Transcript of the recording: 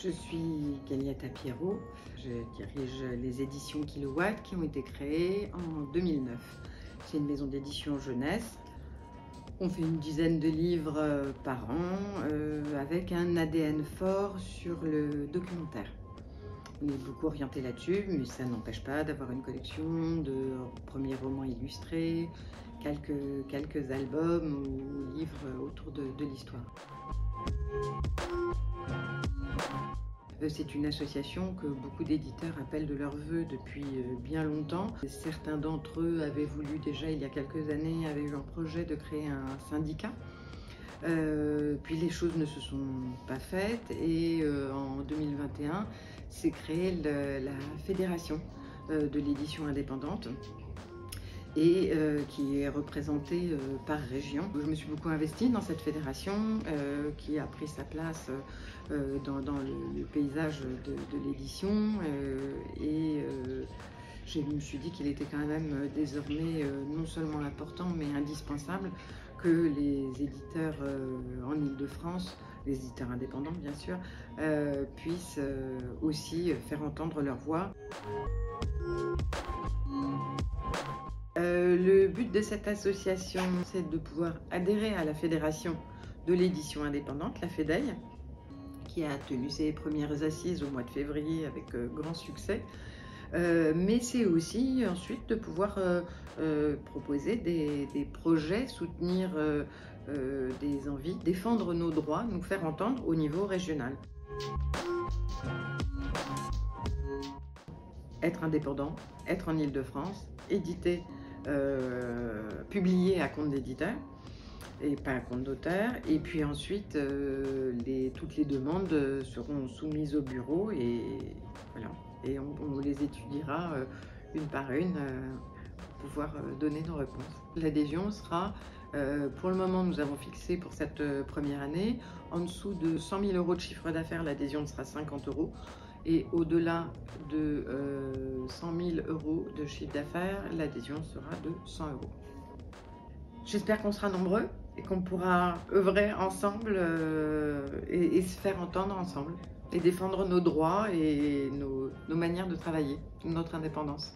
Je suis Gagliata Pierrot, je dirige les éditions Kilowatt qui ont été créées en 2009. C'est une maison d'édition jeunesse. On fait une dizaine de livres par an avec un ADN fort sur le documentaire. On est beaucoup orienté là-dessus, mais ça n'empêche pas d'avoir une collection de premiers romans illustrés, quelques albums ou livres autour de l'histoire. C'est une association que beaucoup d'éditeurs appellent de leur vœu depuis bien longtemps. Certains d'entre eux avaient voulu déjà il y a quelques années, avaient eu un projet de créer un syndicat. Puis les choses ne se sont pas faites et en 2021 s'est créée la fédération de l'édition indépendante et qui est représentée par région. Je me suis beaucoup investie dans cette fédération qui a pris sa place dans le paysage de l'édition et je me suis dit qu'il était quand même désormais non seulement important mais indispensable que les éditeurs en Île-de-France, les éditeurs indépendants bien sûr, puissent aussi faire entendre leur voix. Le but de cette association, c'est de pouvoir adhérer à la fédération de l'édition indépendante, la FEDEI, qui a tenu ses premières assises au mois de février avec grand succès. Mais c'est aussi ensuite de pouvoir proposer des projets, soutenir des envies, défendre nos droits, nous faire entendre au niveau régional. Être indépendant, être en Île-de-France, éditer, publier à compte d'éditeur et pas à compte d'auteur, et puis ensuite toutes les demandes seront soumises au bureau et voilà, et on les étudiera une par une pour pouvoir donner nos réponses. L'adhésion sera, pour le moment nous avons fixé pour cette première année, en dessous de 100 000 € de chiffre d'affaires, l'adhésion sera 50 €. Et au-delà de 100 000 € de chiffre d'affaires, l'adhésion sera de 100 €. J'espère qu'on sera nombreux et qu'on pourra œuvrer ensemble et se faire entendre ensemble et défendre nos droits et nos manières de travailler, notre indépendance.